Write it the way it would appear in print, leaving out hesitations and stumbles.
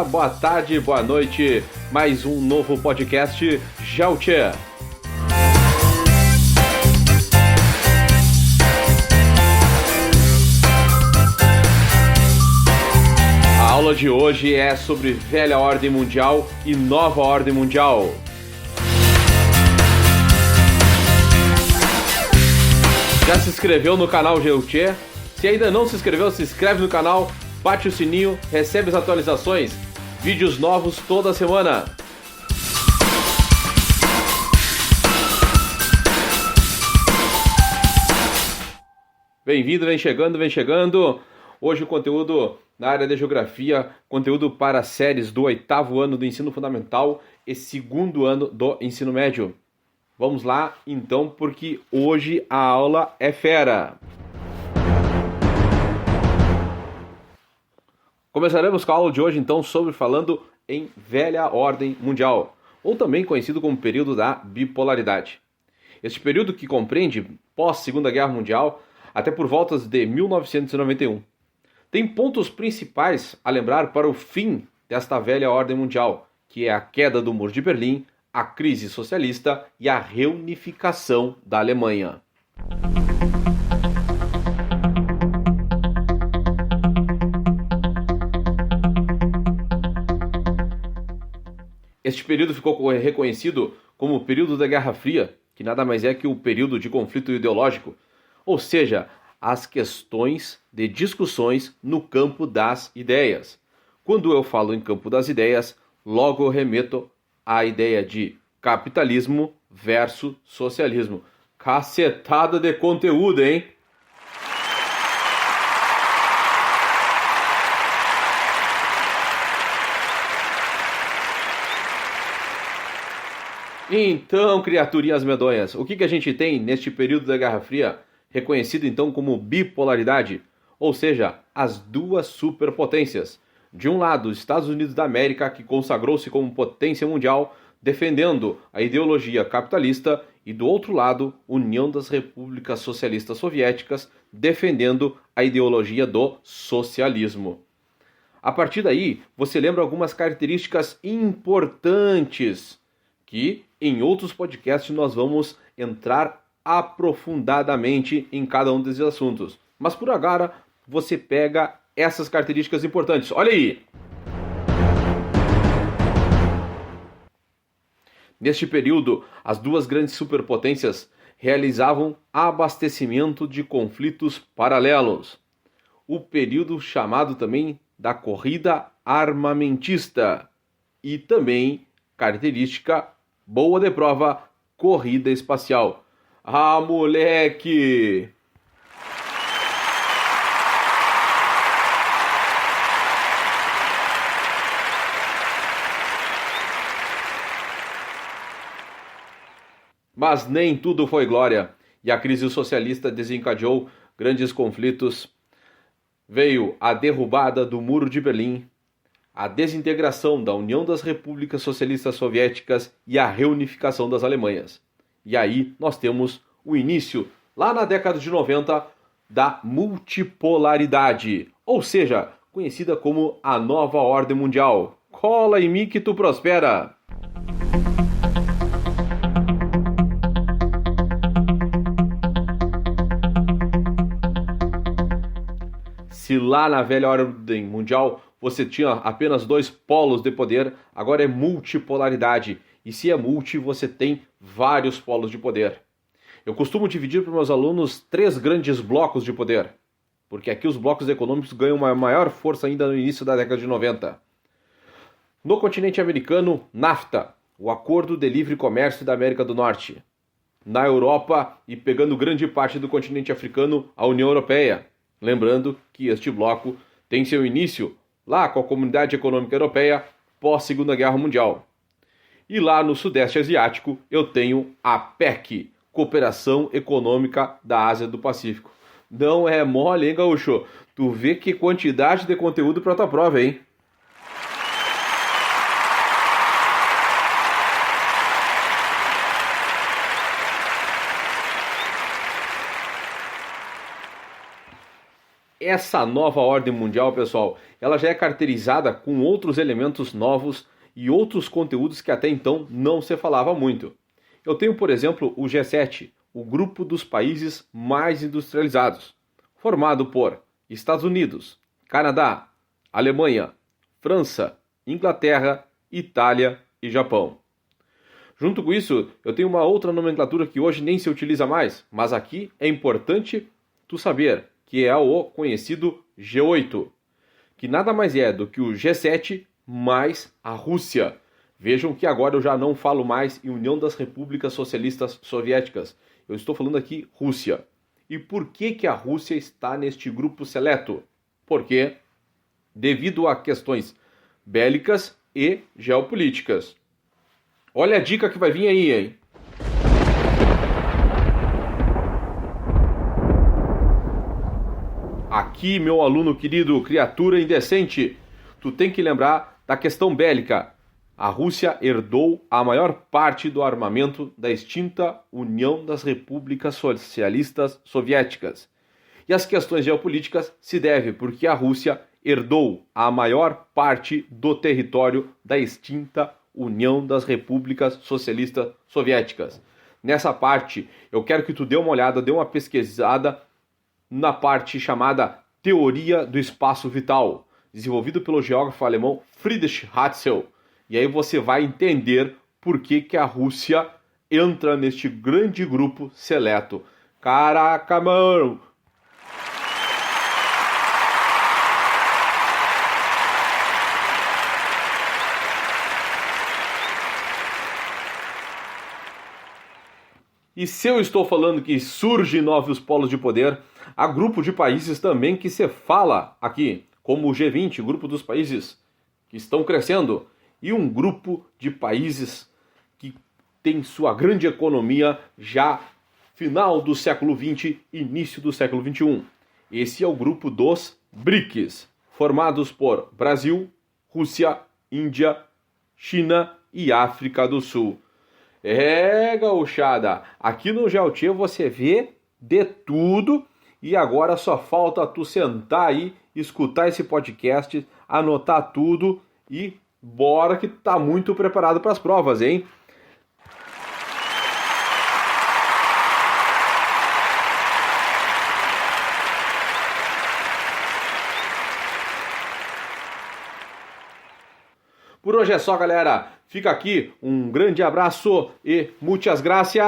boa tarde, boa noite. Mais um novo podcast Jautier. A aula de hoje é sobre velha ordem mundial e nova ordem mundial. Já se inscreveu no canal Jautier? Se ainda não se inscreveu, se inscreve no canal, bate o sininho, recebe as atualizações, vídeos novos toda semana. Bem-vindo, vem chegando. Hoje o conteúdo na área de geografia, conteúdo para séries do 8º ano do ensino fundamental e 2º ano do ensino médio. Vamos lá, então, porque hoje a aula é fera. Começaremos com a aula de hoje, então, falando em velha ordem mundial, ou também conhecido como período da bipolaridade. Este período que compreende pós-Segunda Guerra Mundial até por voltas de 1991. Tem pontos principais a lembrar para o fim desta velha ordem mundial, que é a queda do Muro de Berlim, a crise socialista e a reunificação da Alemanha. Este período ficou reconhecido como o período da Guerra Fria, que nada mais é que o período de conflito ideológico, ou seja, as questões de discussões no campo das ideias. Quando eu falo em campo das ideias, logo eu remeto à ideia de capitalismo versus socialismo. Cacetada de conteúdo, hein? Então, criaturinhas medonhas, o que a gente tem neste período da Guerra Fria, reconhecido então como bipolaridade, ou seja, as duas superpotências. De um lado, os Estados Unidos da América, que consagrou-se como potência mundial, defendendo a ideologia capitalista, e do outro lado, União das Repúblicas Socialistas Soviéticas, defendendo a ideologia do socialismo. A partir daí, você lembra algumas características importantes que em outros podcasts nós vamos entrar aprofundadamente em cada um desses assuntos. Mas por agora, você pega essas características importantes. Olha aí! Neste período, as duas grandes superpotências realizavam abastecimento de conflitos paralelos. O período chamado também da corrida armamentista e também característica boa de prova, corrida espacial. Ah, moleque! Mas nem tudo foi glória, e a crise socialista desencadeou grandes conflitos. Veio a derrubada do Muro de Berlim, a desintegração da União das Repúblicas Socialistas Soviéticas e a reunificação das Alemanhas. E aí nós temos o início, lá na década de 90, da multipolaridade, ou seja, conhecida como a nova ordem mundial. Cola em mim que tu prospera! Se lá na velha ordem mundial você tinha apenas 2 polos de poder, agora é multipolaridade. E se é multi, você tem vários polos de poder. Eu costumo dividir para meus alunos 3 grandes blocos de poder, porque aqui os blocos econômicos ganham uma maior força ainda no início da década de 90. No continente americano, NAFTA, o Acordo de Livre Comércio da América do Norte. Na Europa, e pegando grande parte do continente africano, a União Europeia. Lembrando que este bloco tem seu início lá com a Comunidade Econômica Europeia pós-Segunda Guerra Mundial. E lá no Sudeste Asiático eu tenho a PEC, Cooperação Econômica da Ásia do Pacífico. Não é mole, hein, gaúcho? Tu vê que quantidade de conteúdo para tua prova, hein? essa nova ordem mundial, pessoal, ela já é caracterizada com outros elementos novos e outros conteúdos que até então não se falava muito. Eu tenho, por exemplo, o G7, o grupo dos países mais industrializados, formado por Estados Unidos, Canadá, Alemanha, França, Inglaterra, Itália e Japão. Junto com isso, eu tenho uma outra nomenclatura que hoje nem se utiliza mais, mas aqui é importante tu saber, que é o conhecido G8, que nada mais é do que o G7 mais a Rússia. Vejam que agora eu já não falo mais em União das Repúblicas Socialistas Soviéticas. Eu estou falando aqui Rússia. E por que a Rússia está neste grupo seleto? Porque, devido a questões bélicas e geopolíticas. Olha a dica que vai vir aí, hein? Aqui, meu aluno querido, criatura indecente, tu tem que lembrar da questão bélica. A Rússia herdou a maior parte do armamento da extinta União das Repúblicas Socialistas Soviéticas. E as questões geopolíticas se devem porque a Rússia herdou a maior parte do território da extinta União das Repúblicas Socialistas Soviéticas. Nessa parte, eu quero que tu dê uma olhada, dê uma pesquisada na parte chamada Teoria do Espaço Vital, desenvolvido pelo geógrafo alemão Friedrich Ratzel. E aí você vai entender por que a Rússia entra neste grande grupo seleto. Caraca, mano! E se eu estou falando que surgem novos polos de poder, há grupo de países também que se fala aqui, como o G20, o grupo dos países que estão crescendo, e um grupo de países que tem sua grande economia já final do século XX, início do século XXI. Esse é o grupo dos BRICS, formados por Brasil, Rússia, Índia, China e África do Sul. Gauchada, aqui no GeoTia você vê de tudo e agora só falta tu sentar aí, escutar esse podcast, anotar tudo e bora que tá muito preparado para as provas, hein? Por hoje é só, galera. Fica aqui um grande abraço e muitas gracias!